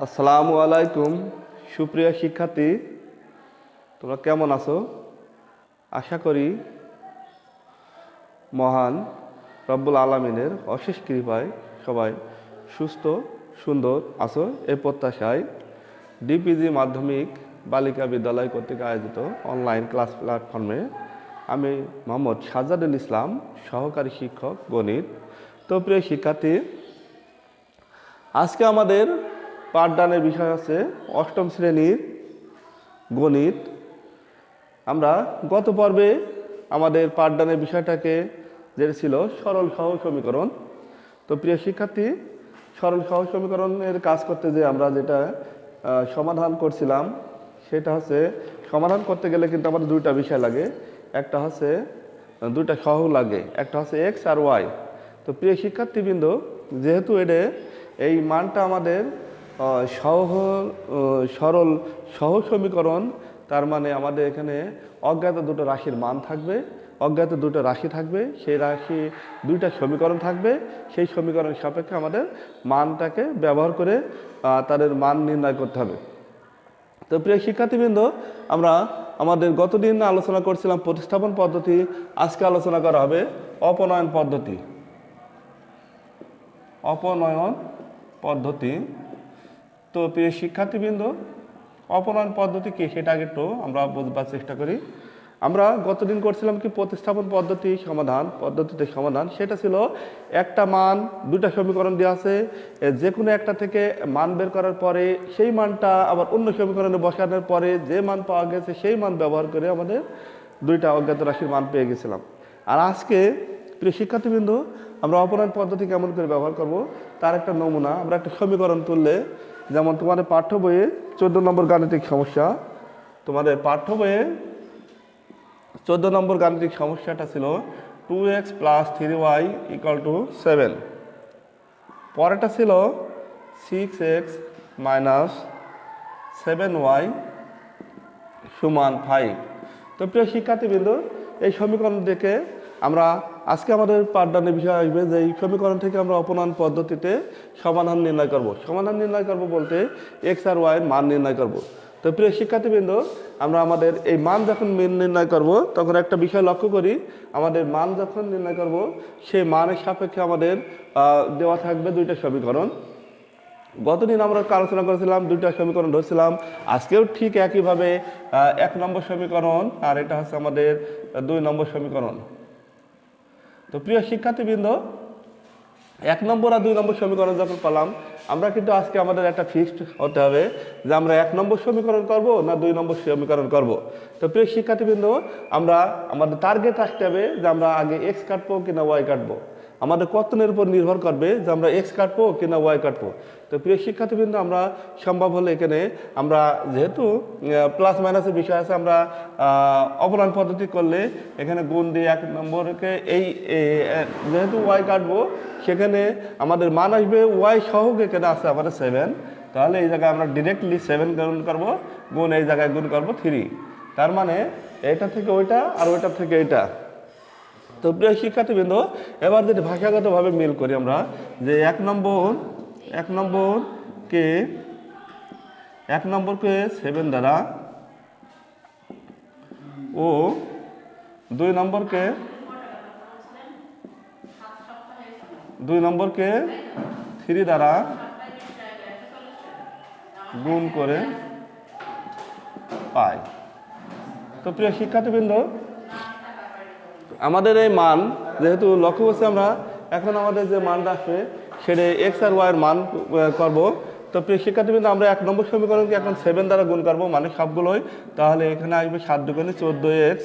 আসসালামু আলাইকুম সুপ্রিয় শিক্ষার্থী, তোমরা কেমন আছো? আশা করি মহান রব্বুল আলামিনের অশেষ কৃপায় সবাই সুস্থ সুন্দর আছো। এই প্রত্যাশায় ডিপিজি মাধ্যমিক বালিকা বিদ্যালয় কর্তৃক আয়োজিত অনলাইন ক্লাস প্ল্যাটফর্মে আমি মোহাম্মদ সাজ্জাদুল ইসলাম, সহকারী শিক্ষক গণিত। তো প্রিয় শিক্ষার্থী, আজকে আমাদের পাঠদানের বিষয় হচ্ছে অষ্টম শ্রেণীর গণিত। আমরা গত পর্বে আমাদের পাঠদানের বিষয়টাকে যেটা ছিল সরল সহজ সমীকরণ। তো প্রিয় শিক্ষার্থী, সরল সহজ সমীকরণের কাজ করতে যে আমরা যেটা সমাধান করছিলাম সেটা হচ্ছে, সমাধান করতে গেলে কিন্তু আমাদের দুইটা বিষয় লাগে। একটা হচ্ছে দুইটা সহগ লাগে, একটা হচ্ছে এক্স আর ওয়াই। তো প্রিয় শিক্ষার্থীবৃন্দ, যেহেতু এই মানটা আমাদের সরল সহজ সমীকরণ, তার মানে আমাদের এখানে অজ্ঞাত দুটো রাশির মান থাকবে, অজ্ঞাত দুটো রাশি থাকবে, সেই রাশি দুইটা সমীকরণ থাকবে। সেই সমীকরণের সাপেক্ষে আমাদের মানটাকে ব্যবহার করে তাদের মান নির্ণয় করতে হবে। তো প্রিয় শিক্ষার্থীবৃন্দ, আমরা আমাদের গতদিন আলোচনা করছিলাম প্রতিস্থাপন পদ্ধতি, আজকে আলোচনা করা হবে অপনয়ন পদ্ধতি। অপনয়ন পদ্ধতি। তো প্রিয় শিক্ষার্থীবৃন্দ, অপনয়ন পদ্ধতি কি সেটা আগে একটু আমরা বুঝবার চেষ্টা করি। আমরা গতদিন করছিলাম কি প্রতিস্থাপন পদ্ধতিতে সমাধান, সেটা ছিল একটা মান দুটা সমীকরণ দেওয়া আছে, যে কোনো একটা থেকে মান বের করার পরে সেই মানটা আবার অন্য সমীকরণে বসানোর পরে যে মান পাওয়া গেছে সেই মান ব্যবহার করে আমাদের দুইটা অজ্ঞাত রাশির মান পেয়ে গেছিলাম। আর আজকে প্রিয় শিক্ষার্থীবৃন্দ, আমরা অপনয়ন পদ্ধতি কেমন করে ব্যবহার করব তার একটা নমুনা। আমরা একটা সমীকরণ তুললে, যেমন তোমাদের পাঠ্য বইয়ে 14 নম্বর গাণিতিক সমস্যা, তোমাদের পাঠ্য বইয়ে 14 নম্বর গাণিতিক সমস্যাটা ছিল 2x + 3y = 7। পরেরটা ছিল 6x - 7y = 5। তো প্রিয় শিক্ষার্থীবৃন্দ, এই সমীকরণ দেখে আমরা আজকে আমাদের পাঠদানের বিষয় আসবে যে এই সমীকরণ থেকে আমরা অপনয়ন পদ্ধতিতে সমাধান নির্ণয় করব। সমাধান নির্ণয় করব বলতে এক্স আর ওয়াই এর মান নির্ণয় করব। তো প্রিয় শিক্ষার্থীবৃন্দ, আমরা আমাদের এই মান যখন নির্ণয় করব তখন একটা বিষয় লক্ষ্য করি, আমাদের মান যখন নির্ণয় করব সেই মানের সাপেক্ষে আমাদের দেওয়া থাকবে দুইটা সমীকরণ। গতদিন আমরা আলোচনা করেছিলাম দুইটা সমীকরণ ধরছিলাম, আজকেও ঠিক একইভাবে 1 নম্বর সমীকরণ আর এটা হচ্ছে আমাদের 2 নম্বর সমীকরণ। তো প্রিয় শিক্ষার্থীবৃন্দ, 1 নম্বর আর 2 নম্বর সমীকরণ যখন পেলাম, আমরা কিন্তু আজকে আমাদের একটা ফিক্সড হতে হবে যে আমরা 1 নম্বর সমীকরণ করব না 2 নম্বর সমীকরণ করব। তো প্রিয় শিক্ষার্থীবৃন্দ, আমাদের টার্গেট রাখতে হবে যে আমরা আগে এক্স কাটবো কিনা ওয়াই কাটবো। আমাদের কতনের উপর নির্ভর করবে যে আমরা এক্স কাটবো কিনা ওয়াই কাটবো। তো প্রিয় শিক্ষার্থীবৃন্দ, আমরা সম্ভব হলে এখানে আমরা যেহেতু প্লাস মাইনাসের বিষয় আছে, আমরা অপনয়ন পদ্ধতি করলে এখানে গুণ দিয়ে 1 নম্বরকে যেহেতু ওয়াই কাটবো সেখানে আমাদের মান আসবে ওয়াই সহগ এখানে আছে আমাদের 7, তাহলে এই জায়গায় আমরা ডিরেক্টলি 7 গুণ করবো, গুণ এই জায়গায় গুণ করবো 3। তার মানে এটা থেকে ওইটা আর ওইটা থেকে এইটা। তো প্রিয় শিক্ষার্থীবৃন্দ, এবার যদি ভাষাগতভাবে মিল করি আমরা যে 1 নম্বরকে 7 দ্বারা ও 2 নম্বরকে 3 দ্বারা গুণ করে পাই। তো প্রিয় শিক্ষার্থীবৃন্দ, আমাদের এই মান যেহেতু লক্ষ্য করছি আমরা, এখন আমাদের যে মানটা আসবে সেটা এক্স আর ওয়াই এর মান করব। তো প্রিয় শিক্ষার্থীবৃন্দ, আমরা 1 নম্বর সমীকরণকে এখন 7 দ্বারা গুণ করবো, মানে সবগুলোই। তাহলে এখানে আসবে 7 × 2 = 14x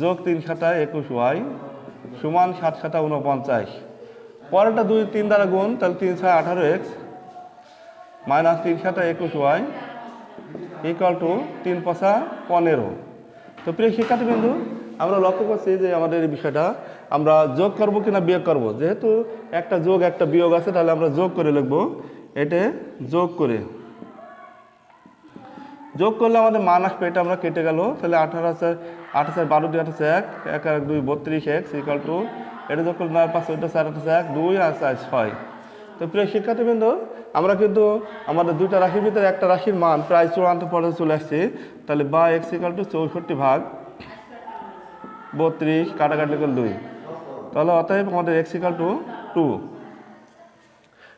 + 3 × 7 = 21y = 7 × 7 = 49। পরেরটা 2 3 দ্বারা গুণ, তাহলে 3 × 6 = 18x - 3 × 7 = 21y = 3 × 5 = 15। তো প্রিয় শিক্ষার্থীবৃন্দ, আমরা লক্ষ্য করছি যে আমাদের এই বিষয়টা আমরা যোগ করব কিনা বিয়োগ করব। যেহেতু একটা যোগ একটা বিয়োগ আছে, তাহলে আমরা যোগ করে লিখব। এটা যোগ করলে আমাদের মান আসবে, এটা আমরা কেটে গেল, তাহলে 18 × 12 = 1 1 আর 2 32x = এটা যোগ করলে 9 5 14 4 1 2 আর 4 6। তো প্রিয় শিক্ষার্থীবৃন্দ, আমরা কিন্তু আমাদের দুইটা রাশির ভিতরে একটা রাশির মান প্রায় চূড়ান্ত পর্যায়ে চলে আসছে। তাহলে বা x = 64 ভাগ 32 কাটাকাটি করে 2, তাহলে অতএব আমাদের x = 2।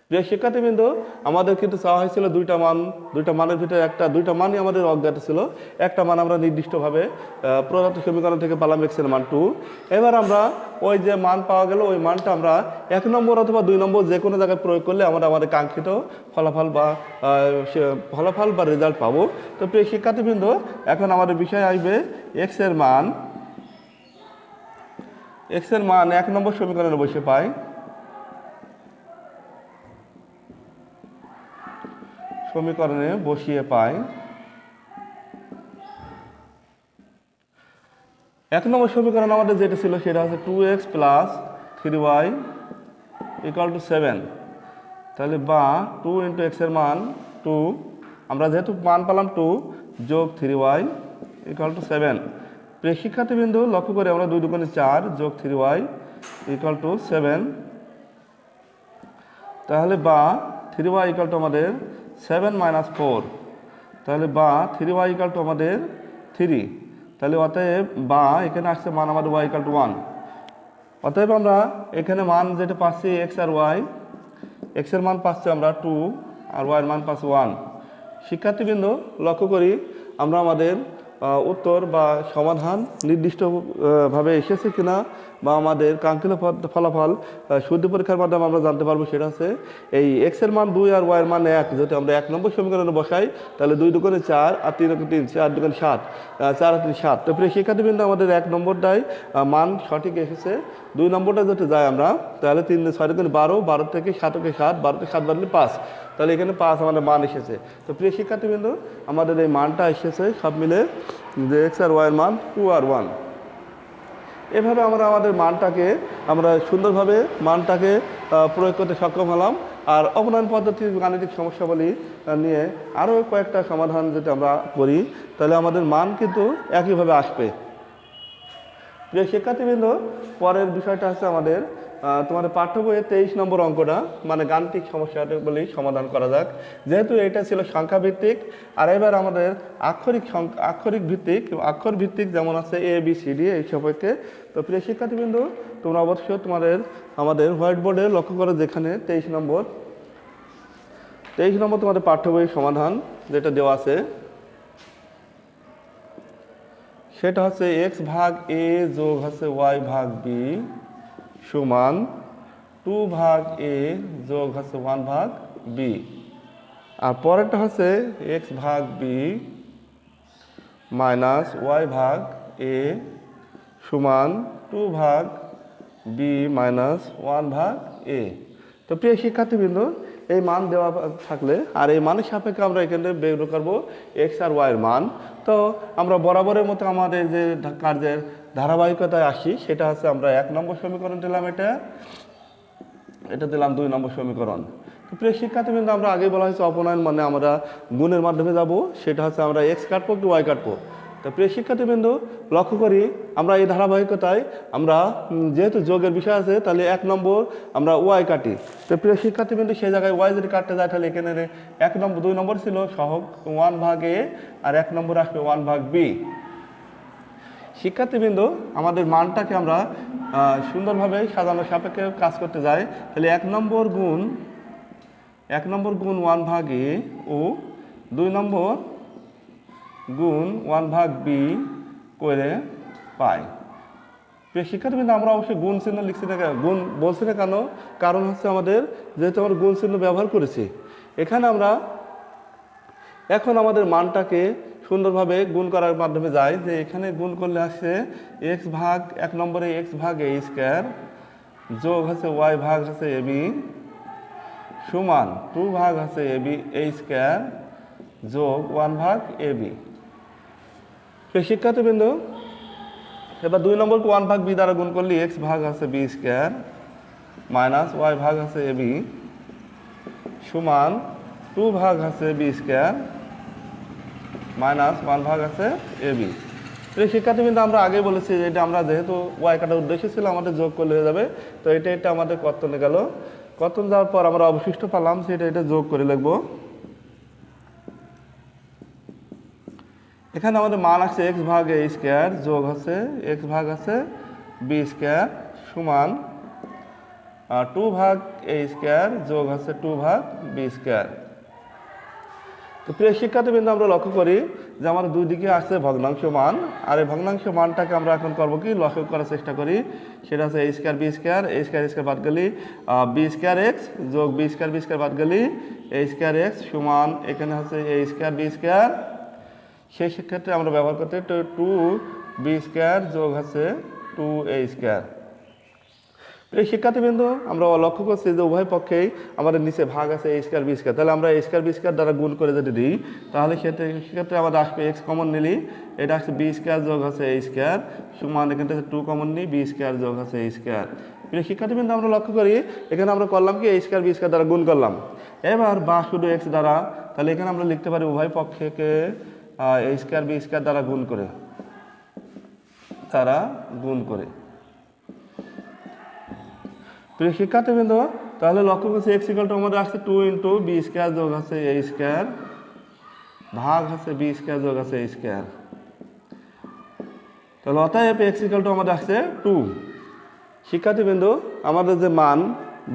প্রিয় শিক্ষার্থীবৃন্দ, আমাদের কিন্তু চাওয়া হয়েছিল দুইটা মানের ভিতরে দুইটা মানই আমাদের অজ্ঞাত ছিল। একটা মান আমরা নির্দিষ্টভাবে প্রদত্ত সমীকরণ থেকে পেলাম x এর মান 2। এবার আমরা ওই যে মান পাওয়া গেল ওই মানটা আমরা 1 নম্বর অথবা 2 নম্বর যে কোনো জায়গায় প্রয়োগ করলে আমরা আমাদের কাঙ্ক্ষিত ফলাফল বা রেজাল্ট পাবো। তো প্রিয় শিক্ষার্থীবৃন্দ, এখন আমাদের বিষয় আসবে x এর মান 1 নম্বর সমীকরণে বসে পাই। সমীকরণে বসিয়ে পাই 1 নম্বর সমীকরণ আমাদের যেটা ছিল সেটা হচ্ছে 2x + 3y = 7। তাহলে বা 2 × x এর মান 2, আমরা যেহেতু মান পেলাম 2 যোগ 3y = 7। প্রিয় শিক্ষার্থীবৃন্দ, লক্ষ্য করে আমরা 2 × 2 = 4 যোগ 3y = 7। তাহলে বা 3y = আমাদের 7 - 4, তাহলে বা 3y = আমাদের 3। তাহলে অতএব বা এখানে আসছে মান আমাদের y = 1। অতএব আমরা এখানে মান যেটা পাচ্ছি x আর y, x এর মান পাচ্ছি আমরা 2 আর y এর মান পাচ্ছি 1। শিক্ষার্থীবৃন্দ, লক্ষ্য করি আমরা আমাদের উত্তর বা সমাধান নির্দিষ্টভাবে এসেছে কিনা বা আমাদের কাঙ্ক্ষিত ফলাফল শুদ্ধ পরীক্ষার মাধ্যমে আমরা জানতে পারবো। সেটা হচ্ছে এই x এর মান 2 আর y এর মান 1 যদি আমরা 1 নম্বর সমীকরণে বসাই, তাহলে 2 × 2 = 4 আর 3 × 3 = 4, 2 × 7, 4 আর 3 = 7। তো প্রিয় শিক্ষার্থীবৃন্দ, আমাদের 1 নম্বরটাই মান সঠিক এসেছে। 2 নম্বরটা যদি যাই আমরা, তাহলে 3 × 6 = 12, 12 থেকে 7 = 7, 12 থেকে 7 বাড়লে 5, তাহলে এখানে 5 আমাদের মান এসেছে। তো প্রিয় শিক্ষার্থীবৃন্দ, আমাদের এই মানটা এসেছে সব মিলে যে x আর y এর মান 2 আর 1। এভাবে আমরা আমাদের আমরা সুন্দরভাবে মানটাকে প্রয়োগ করতে সক্ষম হলাম। আর অপনয়ন পদ্ধতির গাণিতিক সমস্যাবলী নিয়ে আরও কয়েকটা সমাধান যদি আমরা করি, তাহলে আমাদের মান কিন্তু একইভাবে আসবে। প্রিয় শিক্ষার্থীবৃন্দ, পরের বিষয়টা হচ্ছে আমাদের তোমাদের পাঠ্য বইয়ের 23 নম্বর অঙ্কটা, মানে গাণিতিক সমস্যাটা বলেই সমাধান করা যাক। যেহেতু এটা ছিল সংখ্যা ভিত্তিক, আর এবার আমাদের অক্ষর ভিত্তিক যেমন আছে ABCD এই সম্পর্কে। তো প্রিয় শিক্ষার্থীবৃন্দ, তোমরা অবশ্যই আমাদের হোয়াইট বোর্ডে লক্ষ্য করো, যেখানে 23 নম্বর তোমাদের পাঠ্য বইয়ের সমাধান যেটা দেওয়া আছে সেটা হচ্ছে x ভাগ a যোগ হচ্ছে y ভাগ b সমান 2 ভাগ a যোগ হচ্ছে 1 ভাগ b। আর পরেরটা হচ্ছে x ভাগ b মাইনাস y ভাগ a সমান 2 ভাগ b মাইনাস 1 ভাগ a। তো প্রিয় শিক্ষার্থীবৃন্দ, এই মান দেওয়া থাকলে আর এই মানের সাপেক্ষে আমরা এখানে বের করবো x আর y এর মান। তো আমরা বরাবরের মতো আমাদের যে কার্যের ধারাবাহিকতায় আসি, সেটা হচ্ছে আমরা 1 নম্বর সমীকরণ দিলাম, এটা দিলাম 2 নম্বর সমীকরণ। তো প্রিয় শিক্ষার্থীবৃন্দ, আমরা আগে বলা হয়েছে অপনয়ন মানে আমরা গুণের মাধ্যমে যাব, সেটা হচ্ছে আমরা x কাটবো কি y কাটবো। তো প্রিয় শিক্ষার্থীবৃন্দ, লক্ষ্য করি আমরা এই ধারাবাহিকতায় আমরা যেহেতু যোগের বিষয় আছে, তাহলে 1 নম্বর আমরা y কাটি। তো প্রিয় শিক্ষার্থীবৃন্দ, সেই জায়গায় y যদি কাটতে যায়, তাহলে এখানে 2 নম্বর ছিল সহগ 1 ভাগ a, আর 1 নম্বর আসবে 1 ভাগ b। শিক্ষার্থীবৃন্দ, আমাদের মানটাকে আমরা সুন্দরভাবে সাজানোর সাপেক্ষে কাজ করতে যাই, তাহলে 1 নম্বর গুণ 1 ভাগ a ও 2 নম্বর গুণ 1 ভাগ b করে পাই। প্রিয় শিক্ষার্থীবৃন্দ, আমরা অবশ্যই গুণ চিহ্ন লিখছি না, গুণ বলছি না কেন, কারণ হচ্ছে আমাদের যেহেতু আমরা গুণ চিহ্ন ব্যবহার করেছি এখানে আমরা এখন আমাদের মানটাকে সুন্দরভাবে গুণ করার মাধ্যমে যাই, যে এখানে গুণ করলে আসছে x ভাগ 1 নম্বরে x ভাগ a স্কয়ার যোগ হচ্ছে y ভাগ হচ্ছে ab সমান 2 ভাগ হচ্ছে ab a স্কয়ার যোগ 1 ভাগ ab। শিক্ষার্থীবৃন্দ, এবার 2 নম্বরকে 1 ভাগ b দ্বারা গুণ করলে x ভাগ হচ্ছে b স্কয়ার মাইনাস y ভাগ হচ্ছে ab সমান 2 ভাগ হচ্ছে b স্কয়ার মাইনাস 1 ভাগ আছে ab। এই শিক্ষার্থীবৃন্দ, আমরা আগে বলেছি যে এটা আমরা যেহেতু y কাটার উদ্দেশ্য ছিল আমাদের যোগ করলে হয়ে যাবে। তো এটা আমাদের কত গেল, কর্তন যাওয়ার পর আমরা অবশিষ্ট পেলাম সেটা এটা যোগ করে লিখবো। এখানে আমাদের মান আছে এক্স ভাগ এ স্কোয়ার যোগ আছে এক্স ভাগ আছে বি স্কোয়ার সমান 2 ভাগ এ স্কোয়ার যোগ আছে 2 ভাগ বি স্কোয়ার। তো প্রিয় শিক্ষার্থীবৃন্দ, আমরা লক্ষ্য করি যে আমার দুই দিকে আছে ভগ্নাংশ মান, আর এই ভগ্নাংশ মানটাকে আমরা এখন করবো কি লসক করার চেষ্টা করি। সেটা আছে এ স্কোয়ার বি স্কোয়ার, এ স্কোয়ার স্কোয়ার বাদ গেলি বি স্কোয়ার এক্স যোগ বি স্কোয়ার বাদ গেলি এ স্কোয়ার এক্স সমান এখানে হচ্ছে এ স্কোয়ার বি স্কোয়ার। সেই ক্ষেত্রে আমরা ব্যবহার করতে 2 বি স্কোয়ার যোগ আছে 2 এ স্কোয়ার। এই শিক্ষার্থীবৃন্দ, আমরা লক্ষ্য করছি যে উভয় পক্ষেই আমাদের নিচে ভাগ আছে এ স্কোয়ার বি স্কোয়ার, তাহলে আমরা এ স্কোয়ার বি স্কোয়ার দ্বারা গুণ করে যদি দিই তাহলে সেক্ষেত্রে আমাদের আসবে এক্স কমন নিলি, এটা আসছে বি স্কোয়ার যোগ আছে এ স্কোয়ার সমান এখান থেকে 2 কমন নিই বি স্কোয়ার যোগ আছে এ স্কোয়ার। প্রিয় শিক্ষার্থীবৃন্দ, আমরা লক্ষ্য করি এখানে আমরা করলাম কি এ স্কোয়ার বি স্কোয়ার দ্বারা গুণ করলাম, এবার বা শুধু এক্স দ্বারা, তাহলে এখানে আমরা লিখতে পারি উভয় পক্ষকে এ স্কোয়ার বি স্কোয়ার দ্বারা গুণ করে। প্রিয় শিক্ষার্থীবৃন্দ, তাহলে লক্ষ্য করছি এক্স ইকুয়াল টু আমাদের আসছে 2 ইন্টু বি স্কোয়ার যোগ আছে এ স্কোয়ার ভাগ আছে বি স্কোয়ার যোগ আছে এ স্কোয়ার। তাহলে অতএব এক্স ইকুয়াল টু আমাদের আসছে 2। শিক্ষার্থীবৃন্দ, আমাদের যে মান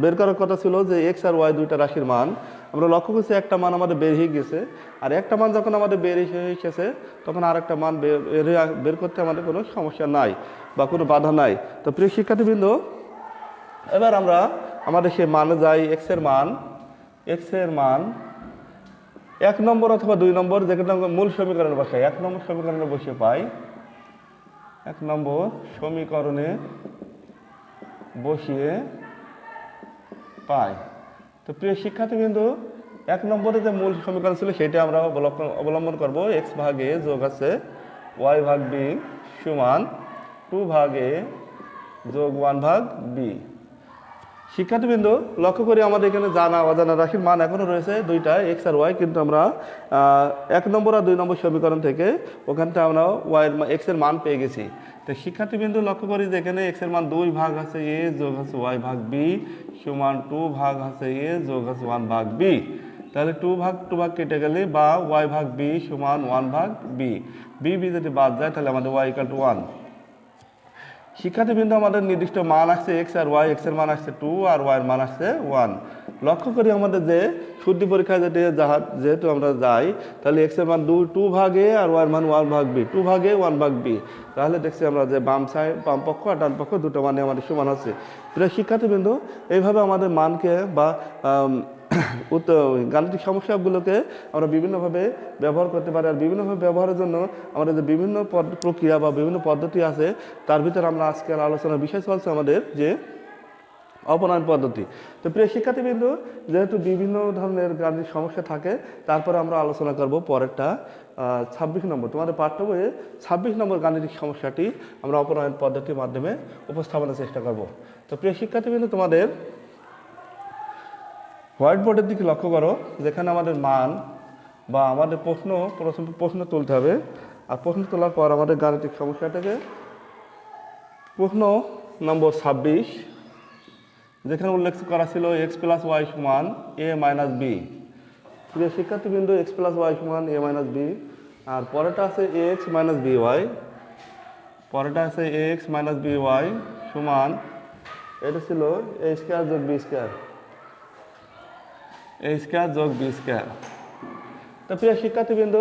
বের করার কথা ছিল যে এক্স আর ওয়াই দুইটা রাশির মান, আমরা লক্ষ্য করছি একটা মান আমাদের বের হয়ে গেছে, আর একটা মান যখন আমাদের বের হয়ে এসেছে তখন আর একটা মান বের করতে আমাদের কোনো সমস্যা নাই বা কোনো বাধা নাই। তো প্রিয় শিক্ষার্থীবৃন্দ, এবার আমরা আমাদের সে মানে যাই এক্স এর মান 1 নম্বর অথবা 2 নম্বর যেখানে আমরা মূল সমীকরণে বসাই, 1 নম্বর সমীকরণে বসে পাই, 1 নম্বর সমীকরণে বসিয়ে পাই। তো প্রিয় শিক্ষার্থীবৃন্দ, 1 নম্বরে যে মূল সমীকরণ ছিল সেটা আমরা অবলম্বন করব। এক্স ভাগ এ যোগ আছে ওয়াই ভাগ বি সমান 2 ভাগ এ যোগ 1 ভাগ বি। শিক্ষার্থীবৃন্দ, লক্ষ্য করি আমাদের এখানে জানা অজানা রাশির মান এখনও রয়েছে দুইটা এক্স আর ওয়াই, কিন্তু আমরা 1 নম্বর আর 2 নম্বর সমীকরণ থেকে ওখানটা আমরা এক্স এর মান পেয়ে গেছি। তো শিক্ষার্থীবৃন্দ, লক্ষ্য করি যে এখানে এক্স এর মান 2 ভাগ আছে এ যোগ আছে ওয়াই ভাগ বি সমান 2 ভাগ আছে এ যোগ আছে 1 ভাগ বি। তাহলে 2 ভাগ কেটে গেলে বা ওয়াই ভাগ বি সমান 1 ভাগ বি, বি যদি বাদ যায় তাহলে আমাদের ওয়াই ইকুয়াল টু 1। শিক্ষার্থীবৃন্দ, আমাদের নির্দিষ্ট মান আসছে এক্স আর ওয়াই, এক্স এর মান আসছে 2 আর ওয়াই এর মান আসছে 1। লক্ষ্য করি আমাদের যে শুদ্ধি পরীক্ষায় যেহেতু আমরা যাই, তাহলে এক্স এর মান 2 ভাগ এ আর ওয়াই এর মান 1 ভাগ বি, 2 ভাগ এ 1 ভাগ বি। তাহলে দেখছি আমরা যে বাম পক্ষ আর ডান পক্ষ দুটো মানে আমাদের সমান আছে। প্রিয় শিক্ষার্থীবৃন্দ, এইভাবে আমাদের মানকে বা গাণিতিক সমস্যাগুলোকে আমরা বিভিন্নভাবে ব্যবহার করতে পারি, আর বিভিন্নভাবে ব্যবহারের জন্য আমাদের যে বিভিন্ন প্রক্রিয়া বা বিভিন্ন পদ্ধতি আছে তার ভিতরে আমরা আজকের আলোচনার বিষয় চলছে আমাদের যে অপনয়ন পদ্ধতি। তো প্রিয় শিক্ষার্থীবৃন্দ, যেহেতু বিভিন্ন ধরনের গাণিতিক সমস্যা থাকে, তারপরে আমরা আলোচনা করব পরেরটা 26 নম্বর, তোমাদের পাঠ্য বইয়ে 26 নম্বর গাণিতিক সমস্যাটি আমরা অপনয়ন পদ্ধতির মাধ্যমে উপস্থাপনের চেষ্টা করব। তো প্রিয় শিক্ষার্থীবৃন্দ, তোমাদের হোয়াইট বোর্ডের দিকে লক্ষ্য করো, যেখানে আমাদের মান বা আমাদের প্রশ্ন তুলতে হবে, আর প্রশ্ন তোলার পর আমাদের গাণিতিক সমস্যাটাকে প্রশ্ন নম্বর 26, যেখানে উল্লেখ করা ছিল এক্স প্লাস ওয়াই সমান এ মাইনাস বি। প্রিয় শিক্ষার্থীবৃন্দ, এক্স প্লাস ওয়াই সমান এ মাইনাস বি, আর পরেটা আছে এক্স মাইনাস বি ওয়াই, সমান এটা ছিল এ স্কোয়ার যোগ বি স্কোয়ার, তো প্রিয় শিক্ষার্থীবৃন্দ,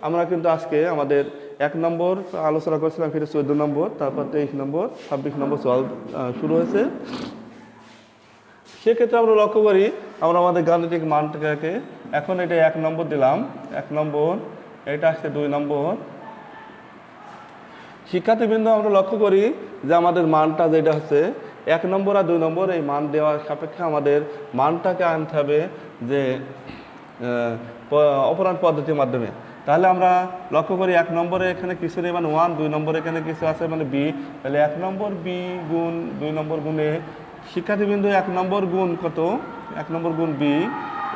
আমরা কিন্তু আজকে আমাদের 1 নম্বর আলোচনা করছিলাম, ফিরে 14 নম্বর, তারপর 23 নম্বর, 26 নম্বর শুরু হয়েছে। সেক্ষেত্রে আমরা লক্ষ্য করি আমরা আমাদের গাণিতিক মানটাকে এখন এটা 1 নম্বর দিলাম, 1 নম্বর, এটা আসছে 2 নম্বর। শিক্ষার্থীবৃন্দ, আমরা লক্ষ্য করি যে আমাদের মানটা যেটা হচ্ছে 1 নম্বর আর 2 নম্বর, এই মান দেওয়ার সাপেক্ষে আমাদের মানটাকে আনতে হবে যে অপনয়ন পদ্ধতির মাধ্যমে। তাহলে আমরা লক্ষ্য করি 1 নম্বরে এখানে কিছু নেই মানে 1, 2 নম্বরে এখানে কিছু আছে মানে বি, তাহলে 1 নম্বর বি গুণ 2 নম্বর গুণে শিক্ষার্থীবৃন্দ 1 নম্বর গুণ কত, 1 নম্বর গুণ বি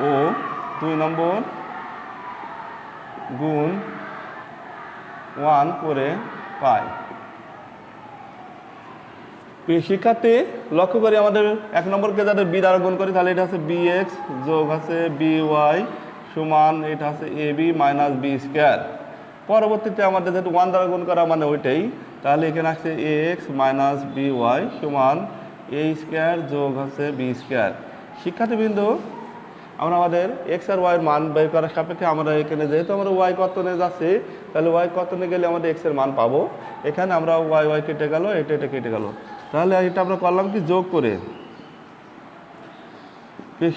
ও 2 নম্বর গুণ 1 করে পাই। শিক্ষার্থী লক্ষ্য করি আমাদের 1 নম্বরকে যাদের বি দ্বারা গুণ করি তাহলে এটা হচ্ছে বি এক্স যোগ আছে বি ওয়াই সমান এটা হচ্ছে A B minus B square. পরবর্তীতে আমাদের যেহেতু 1 দ্বারা গুণ করা মানে ওইটাই, তাহলে এখানে আসছে এ এক্স মাইনাস বি ওয়াই সমান এ স্কোয়ার যোগ হচ্ছে বি স্কোয়ার। শিক্ষার্থীবৃন্দ আমরা আমাদের এক্স আর ওয়াইয়ের মান বের করার সাপেক্ষে আমরা এখানে যেহেতু আমরা ওয়াই কর্তনে যাচ্ছি তাহলে ওয়াই কর্তনে গেলে আমাদের এক্সের মান পাবো। এখানে আমরা ওয়াই ওয়াই কেটে গেল, এটা কেটে গেল, তাহলে এটা আমরা করলাম কি যোগ করে।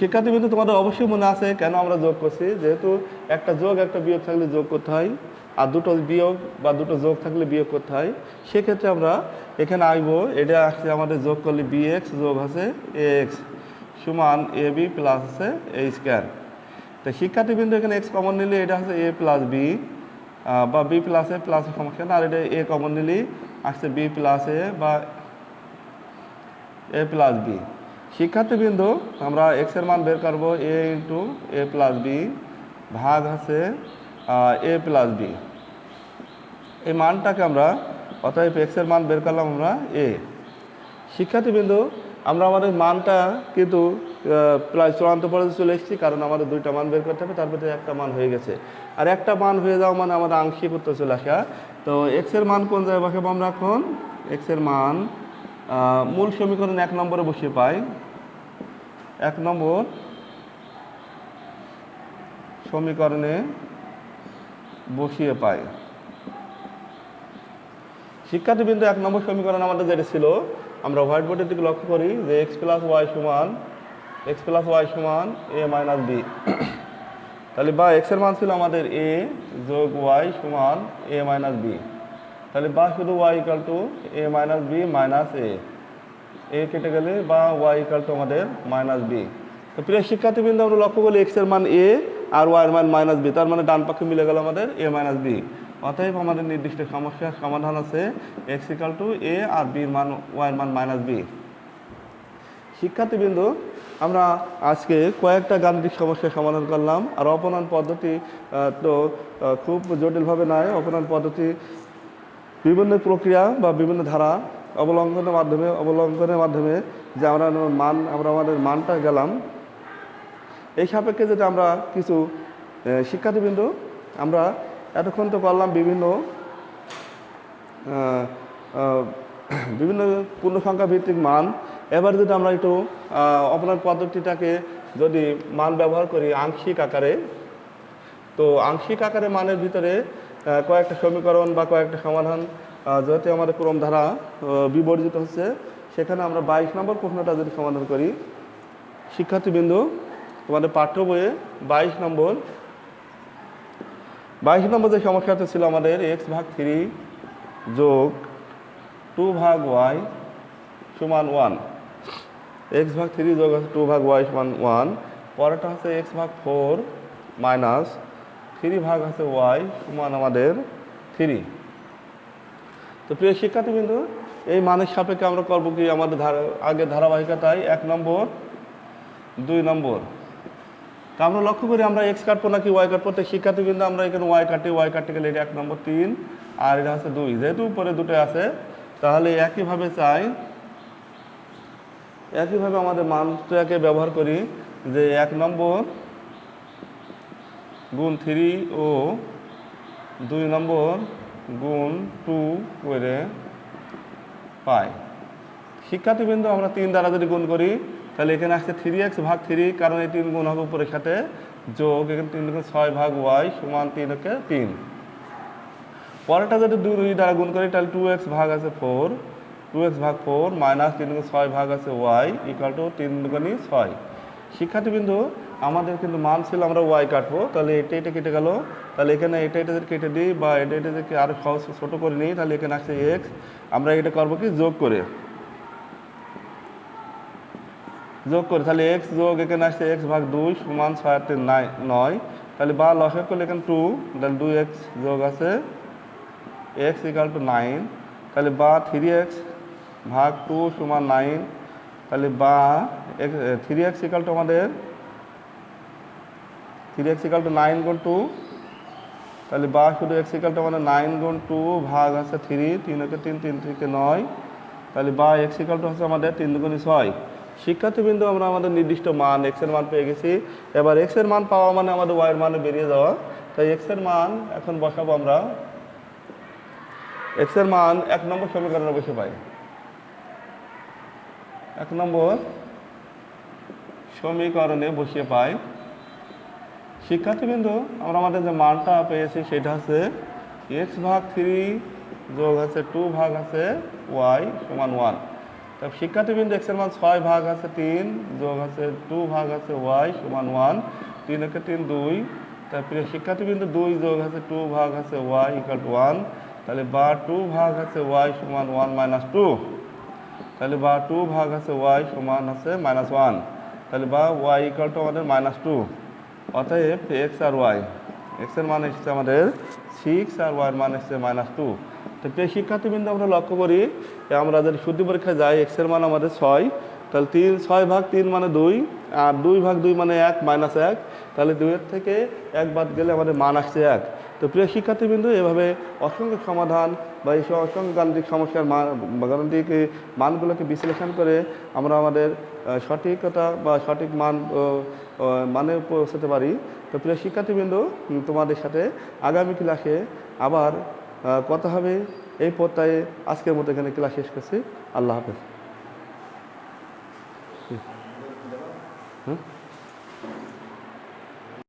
শিক্ষার্থীবৃন্দ তোমাদের অবশ্যই মনে আছে কেন আমরা যোগ করছি, যেহেতু একটা যোগ একটা বিয়োগ থাকলে যোগ করতে হয়, আর দুটো বিয়োগ বা দুটো যোগ থাকলে বিয়োগ করতে হয়। সেক্ষেত্রে আমরা এখানে আসবো, এটা আসছে আমাদের যোগ করলে বি এক্স যোগ আছে এ এক্স সমান এ বি প্লাস আছে এ স্কোয়ার। তো শিক্ষার্থীবৃন্দ এখানে এক্স কমন নিলে এটা হচ্ছে এ প্লাস বি বা বি প্লাস এ প্লাস সমস্যা না, আর এটা এ কমন নিলেই আসছে বি প্লাস এ বা এ প্লাস বি। শিক্ষার্থীবৃন্দ আমরা এক্সের মান বের করবো এ ইন্টু এ প্লাস বি ভাগ আছে এ প্লাস বি। এই মানটাকে আমরা অতএব এক্সের মান বের করলাম আমরা এ। শিক্ষার্থীবৃন্দ আমরা আমাদের মানটা কিন্তু প্রায় চূড়ান্ত পর্যায়ে চলে এসেছি, কারণ আমাদের দুইটা মান বের করতে হবে, তার ভিতরে একটা মান হয়ে গেছে। আর একটা মান হয়ে যাওয়া মানে আমাদের আংশিক উত্তর চলে আসা। তো এক্সের মান কোন জায়গায় বসাবো আমরা এখন? এক্সের মান মূল সমীকরণ 1 নম্বরে বসিয়ে পাই। 1 নম্বর সমীকরণে বসিয়ে পাই। শিক্ষার্থীবৃন্দ 1 নম্বর সমীকরণ আমাদের যেটা ছিল, আমরা হোয়াইট বোর্ডের দিকে লক্ষ্য করি যে এক্স প্লাস ওয়াই সমান এ মাইনাস বি। তাহলে বা এক্সের মান ছিল আমাদের এ যোগ ওয়াই সমান এ মাইনাস বি। তাহলে বা শুধু Y equal to A minus B minus A কেটে গেলে বা ওয়াই ইকাল টু আমাদের মাইনাস বি। তো প্রিয় শিক্ষার্থীবৃন্দ আমরা লক্ষ্য করলে এক্সের মান এ আর ওয়াইয়ের মান মাইনাস বি, তার মানে ডান পক্ষে মিলে গেল আমাদের এ মাইনাস বি। অতএব আমাদের নির্দিষ্ট সমস্যার সমাধান আছে এক্স ইকাল টু এ আর বির মান ওয়াইয়ের মান মাইনাস বি। শিক্ষার্থীবৃন্দ আমরা আজকে কয়েকটা গাণিতিক সমস্যার সমাধান করলাম। আর অপনয়ন পদ্ধতি তো খুব জটিলভাবে নয়, অপনয়ন পদ্ধতি বিভিন্ন প্রক্রিয়া বা বিভিন্ন ধারা অবলম্বনের মাধ্যমে যে আমরা আমাদের মানটা গেলাম, এই সাপেক্ষে যদি আমরা কিছু শিক্ষার্থীবৃন্দ আমরা এতক্ষণ তো করলাম বিভিন্ন পূর্ণসংখ্যা ভিত্তিক মান। এবার যদি আমরা একটু অপনয়ন পদ্ধতিটাকে যদি মান ব্যবহার করি আংশিক আকারে, তো আংশিক আকারে মানের ভিতরে কয়েকটা সমীকরণ বা কয়েকটা সমাধান যেহেতু আমাদের ক্রম ধারা বিবর্জিত হচ্ছে, সেখানে আমরা 22 নম্বর প্রশ্নটা যদি সমাধান করি। শিক্ষার্থীবৃন্দ তোমাদের পাঠ্য বইয়ে 22 নম্বর যে সমস্যাটা ছিল আমাদের এক্স ভাগ 3 যোগ 2 ভাগ ওয়াই সমান 1। এক্স ভাগ 3 যোগ 2 ভাগ ওয়াই সমান 1। পরেরটা হচ্ছে এক্স ভাগ 4 মাইনাস 3 ভাগ আছে ওয়াই সমান আমাদের 3। তো প্রিয় শিক্ষার্থীবৃন্দ এই মানের সাপেক্ষে আমরা করবো কি, আমাদের আগের ধারাবাহিকতায় 1 নম্বর 2 নম্বর। তা আমরা লক্ষ্য করি আমরা এক্স কাটবো নাকি ওয়াই কাটবো। তো শিক্ষার্থীবৃন্দ আমরা এখানে ওয়াই কাটতে গেলে এটা 1 নম্বর 3 আর এটা হচ্ছে 2, যেহেতু উপরে দুটো আছে তাহলে একইভাবে আমাদের মানটাকে ব্যবহার করি যে 1 নম্বর গুণ 3 ও 2 নম্বর গুণ 2 করে পাই। শিক্ষার্থীবৃন্দ আমরা 3 দ্বারা যদি গুণ করি তাহলে এখানে আসছে 3x ভাগ 3, কারণ এই 3 গুণ হবে উপরের সাথে, যোগ এখানে 3 6 ভাগ ওয়াই সমান 3 পরেরটা যদি 2 দ্বারা গুণ করি তাহলে 2x ভাগ আছে 4 মাইনাস 3 6 ভাগ আছে ওয়াই ইকুয়াল টু 3 দুগুণে 6। শিক্ষার্থীবৃন্দ আমাদের কিন্তু মান ছিল আমরা ওয়াই কাটবো, তাহলে এটা কেটে গেল, তাহলে এখানে এটা যদি কেটে দিই বা এটা যদি আরো সহজ ছোটো করে নিই তাহলে এখানে আসছে এক্স। আমরা এটা করবো কি যোগ করে তাহলে এক্স যোগ এখানে আসছে এক্স ভাগ 2 সমান 6 আর 3 9। তাহলে বা লসাগু করলে এখানে 2, তাহলে 2x যোগ আছে x ইকুয়াল টু 9। তাহলে বা 3x ভাগ 2 সমান 9। তাহলে বা 3x ইকুয়াল টু আমাদের 9 গুণ 2। তাহলে বা শুধু x ইকুয়াল টু আমাদের 9 গুণ 2 ভাগ আছে 3 3 থেকে 9। তাহলে বা এক্স ইকাল টু হচ্ছে আমাদের 3 দুগুণে 6। শিক্ষার্থীবৃন্দ আমরা আমাদের নির্দিষ্ট মান এক্স এর মান পেয়ে গেছি। এবার এক্স এর মান পাওয়া মানে আমাদের ওয়াই এর মানে বেরিয়ে যাওয়া। তাই এক্স এর মান এখন বসাবো আমরা। এক্স এর মান 1 নম্বর সমীকরণে বসে পাই। 1 নম্বর সমীকরণে বসিয়ে পাই। শিক্ষার্থীবৃন্দ আমরা আমাদের যে মানটা পেয়েছি সেটা হচ্ছে এক্স ভাগ 3 যোগ আছে 2 ভাগ আছে ওয়াই সমান 1। তারপর শিক্ষার্থীবৃন্দ এক্স এর মান 6 ভাগ আছে 3 যোগ আছে 2 ভাগ আছে ওয়াই সমান 1। 3 একে 3 2। তারপরে শিক্ষার্থীবৃন্দ 2 যোগ আছে 2 ভাগ আছে ওয়াই ইকুয়াল টু 1। তাহলে বা 2 ভাগ আছে ওয়াই সমান 1 মাইনাস 2। তাহলে বা 2 ভাগ আছে ওয়াই সমান আছে মাইনাস 1। তাহলে বা ওয়াই ইকুয়াল টু আমাদের মাইনাস 2। অতএব এক্স আর ওয়াই, এক্স এর মান এসেছে আমাদের 6 আর ওয়াই এর মান এসেছে মাইনাস 2। তো প্রিয় শিক্ষার্থীবৃন্দ আমরা লক্ষ্য করি আমরা যদি শুদ্ধি পরীক্ষায় যাই এক্স এর মান আমাদের 6। তাহলে 6 ভাগ 3 মানে 2 আর 2 ভাগ 2 মানে 1 মাইনাস 1। তাহলে 2 এর থেকে 1 বাদ গেলে আমাদের মান আসছে 1। তো প্রিয় শিক্ষার্থীবৃন্দ এভাবে অসংখ্য সমাধান বা এই অসংখ্য গাণিতিক সমস্যার মান বা গাণিতিক মানগুলোকে বিশ্লেষণ করে আমরা আমাদের সঠিকতা বা সঠিক মান মানে পৌঁছাতে পারি। তো প্রিয় শিক্ষার্থীবৃন্দ তোমাদের সাথে আগামী ক্লাসে আবার কথা হবে এই প্রত্যয়ে আজকের মতো এখানে ক্লাস শেষ করছি। আল্লাহ হাফেজ।